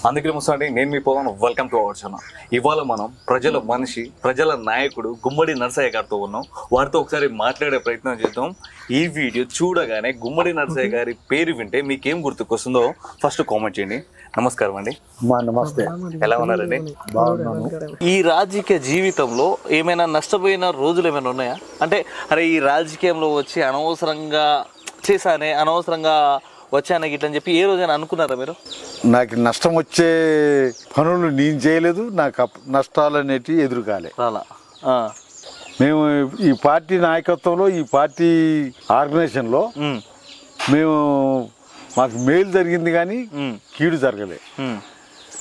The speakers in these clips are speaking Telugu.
అందుకే ముసండి నేను మీ Pawan welcome to our channel. ఇవాళ మనం ప్రజల మనిషి ప్రజల నాయకుడు గుమ్మడి నరసయ్య గారితో ఉన్నాం. వారితో ఒకసారి మాట్లాడే ప్రయత్నం చేద్దాం. ఈ వీడియో చూడగానే గుమ్మడి నరసయ్య గారి పేరు వింటే మీకేం గుర్తుకొస్తుందో ఫస్ట్ కామెంట్ చేయండి. నమస్కారం అండి. నమస్తే. ఎలా ఉన్నారండి? బాగున్నాను. ఈ రాజకీయ జీవితంలో ఏమైనా నష్టపోయిన రోజులు ఏమైనా ఉన్నాయా? అంటే అరే ఈ రాజకీయంలో వచ్చి అనవసరంగా చేశానే, అనవసరంగా వచ్చాను ఇట్లని చెప్పి ఏ రోజైనా అనుకున్నారా మీరు? నాకు నష్టం వచ్చే పనులు నేను చేయలేదు, నాకు నష్టాలు అనేటివి ఎదురుకాలే. మేము ఈ పార్టీ నాయకత్వంలో, ఈ పార్టీ ఆర్గనైజేషన్లో మేము మాకు మేలు జరిగింది కానీ కీడు జరగలే.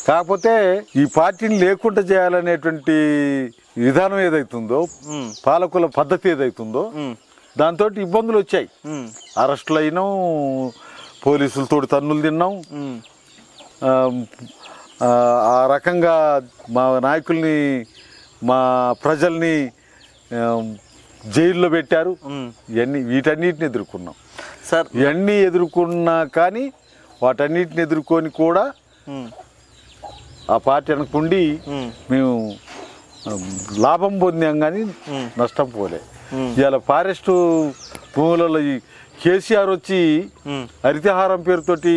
కాకపోతే ఈ పార్టీని లేకుండా చేయాలనేటువంటి విధానం ఏదైతుందో, పాలకుల పద్ధతి ఏదైతుందో దాంతో ఇబ్బందులు వచ్చాయి. అరెస్టులు అయినాం, పోలీసులతో తన్నులు తిన్నాం. ఆ రకంగా మా నాయకుల్ని, మా ప్రజల్ని జైల్లో పెట్టారు. వీటన్నిటిని ఎదుర్కొన్నాం సార్. ఇవన్నీ ఎదుర్కొన్నా కానీ వాటన్నిటిని ఎదుర్కొని కూడా ఆ పార్టీ అనుకుండి మేము లాభం పొందాం కానీ నష్టం పోలే. ఇవాళ ఫారెస్ట్ భూములలో కేసీఆర్ వచ్చి హరితహారం పేరుతోటి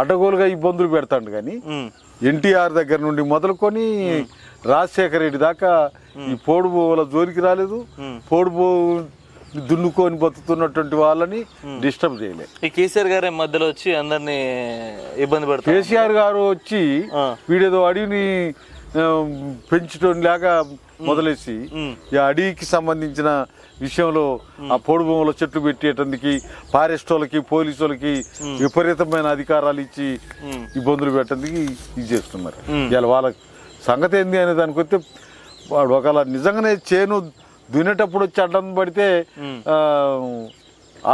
అడ్డగోలుగా ఇబ్బందులు పెడతాడు కానీ ఎన్టీఆర్ దగ్గర నుండి మొదలుకొని రాజశేఖర రెడ్డి దాకా ఈ పోడు భూముల జోలికి రాలేదు. పోడు భూ దున్నుకొని బతుకుతున్నటువంటి వాళ్ళని డిస్టర్బ్ చేయలేదు. ఈ కేసీఆర్ గారి మధ్యలో వచ్చి అందరినీ ఇబ్బంది పెడతారు. కేసీఆర్ గారు వచ్చి వీడేదో అడవిని పెంచడం లాగా మొదలేసి ఈ అడవికి సంబంధించిన విషయంలో ఆ పొడు భూముల చెట్లు పెట్టేటందుకు ఫారెస్ట్ వాళ్ళకి, పోలీసు వాళ్ళకి విపరీతమైన అధికారాలు ఇచ్చి ఇబ్బందులు పెట్టేందుకు ఇది చేస్తున్నారు. ఇవాళ వాళ్ళ సంగతి ఏంది అనే దానికి వస్తే వాడు ఒకవేళ నిజంగానే చేను దున్నేటప్పుడు వచ్చి అడ్డం పడితే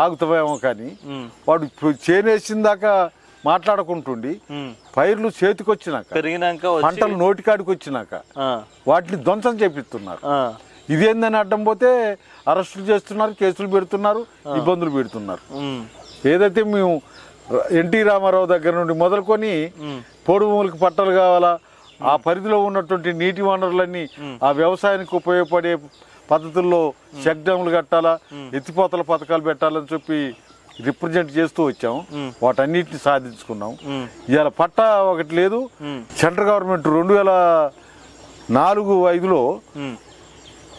ఆగుతామేమో కానీ వాడు చేను వేసిన దాకా మాట్లాడుకుంటుండి పైర్లు చేతికొచ్చినాక, పంటలు నోటికాడికి వచ్చినాక వాటిని ధ్వంసం చేపిస్తున్నారు. ఇదేందని అడ్డం పోతే అరెస్టులు చేస్తున్నారు, కేసులు పెడుతున్నారు, ఇబ్బందులు పెడుతున్నారు. ఏదైతే మేము ఎన్టీ రామారావు దగ్గర నుండి మొదలుకొని పొడు భూములకు పట్టాలు కావాలా, ఆ పరిధిలో ఉన్నటువంటి నీటి వనరులన్నీ ఆ వ్యవసాయానికి ఉపయోగపడే పద్ధతుల్లో చెక్ డ్యాములు కట్టాలా, ఎత్తిపోతల పథకాలు పెట్టాలని చెప్పి రిప్రజెంట్ చేస్తూ వచ్చాము. వాటన్నిటిని సాధించుకున్నాం. ఇవాళ పట్టా ఒకటి లేదు. సెంట్రల్ గవర్నమెంట్ 2004-05లో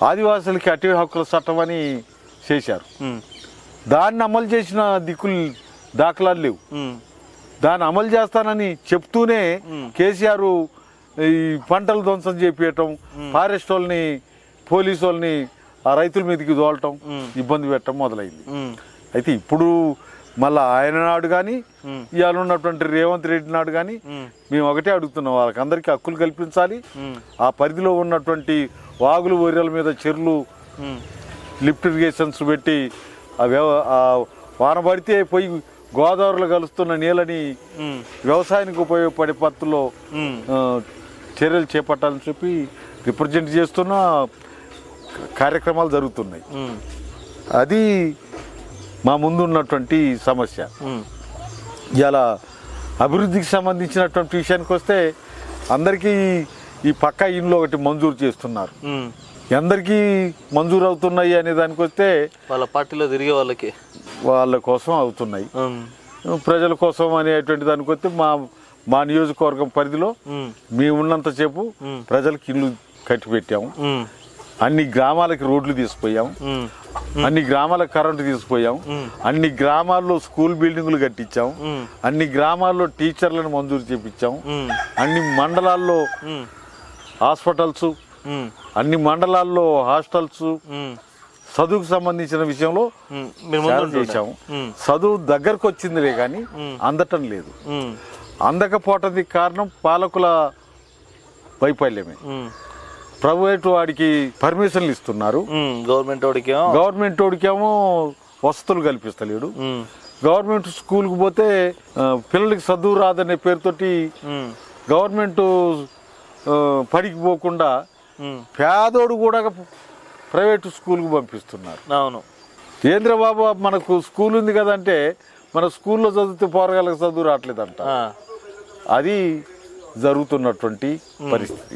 ఆదివాసులకి అటవీ హక్కుల చట్టం అని చేశారు. దాన్ని అమలు చేసిన దాఖలాలు లేవు. దాన్ని అమలు చేస్తానని చెప్తూనే కేసీఆర్ ఈ పంటలు ధ్వంసం చేపించటం, ఫారెస్ట్ వాళ్ళని, పోలీసు వాళ్ళని ఆ రైతుల మీదకి దోలటం, ఇబ్బంది పెట్టడం మొదలైంది. అయితే ఇప్పుడు మళ్ళా ఆయన నాడు కానీ ఇవాళ ఉన్నటువంటి రేవంత్ రెడ్డి నాడు కానీ మేము ఒకటే అడుగుతున్నాం, వాళ్ళకి అందరికీ హక్కులు కల్పించాలి. ఆ పరిధిలో ఉన్నటువంటి వాగులు, ఒర్రెల మీద చెర్లు, లిఫ్ట్ ఇరిగేషన్స్ పెట్టి ఆ వాన పడితే పోయి గోదావరిలో కలుస్తున్న నీళ్ళని వ్యవసాయానికి ఉపయోగపడే పద్ధతిలో చర్యలు చేపట్టాలని చెప్పి రిప్రజెంట్ చేస్తున్న కార్యక్రమాలు జరుగుతున్నాయి. అది మా ముందు ఉన్నటువంటి సమస్య. ఇలా అభివృద్ధికి సంబంధించినటువంటి విషయానికి వస్తే అందరికీ ఈ పక్కా ఇండ్లు ఒకటి మంజూరు చేస్తున్నారు. అందరికీ మంజూరు అవుతున్నాయి అనే దానికి వస్తే వాళ్ళ పార్టీలో తిరిగే వాళ్ళ కోసం అవుతున్నాయి, ప్రజల కోసం అనేటువంటి దానికి వస్తే మా నియోజకవర్గం పరిధిలో మేము ఉన్నంతసేపు ప్రజలకు ఇల్లు కట్టి పెట్టాము. అన్ని గ్రామాలకి రోడ్లు తీసుకుపోయాం, అన్ని గ్రామాలకు కరెంటు తీసుకుపోయాం, అన్ని గ్రామాల్లో స్కూల్ బిల్డింగులు కట్టించాం, అన్ని గ్రామాల్లో టీచర్లను మంజూరు చేపించాం, అన్ని మండలాల్లో హాస్పిటల్స్, అన్ని మండలాల్లో హాస్టల్స్, చదువుకు సంబంధించిన విషయంలో చేశాము. చదువు దగ్గరకు వచ్చిందిలే కానీ అందటం లేదు. అందకపోవటానికి కారణం పాలకుల వైఫల్యమే. ప్రైవేట్ వాడికి పర్మిషన్లు ఇస్తున్నారు, గవర్నమెంట్ వాడికేమో వసతులు కల్పిస్తలేడు. గవర్నమెంట్ స్కూల్కి పోతే పిల్లలకి చదువు రాదనే పేరుతోటి గవర్నమెంట్ పడికి పోకుండా పేదోడు కూడా ప్రైవేట్ స్కూల్కి పంపిస్తున్నారు. అవును. ఏంద్రబాబు మనకు స్కూల్ ఉంది కదంటే మన స్కూల్లో చదివితే పోరగాళ్ళకి చదువు రావట్లేదంట. అది జరుగుతున్నటువంటి పరిస్థితి.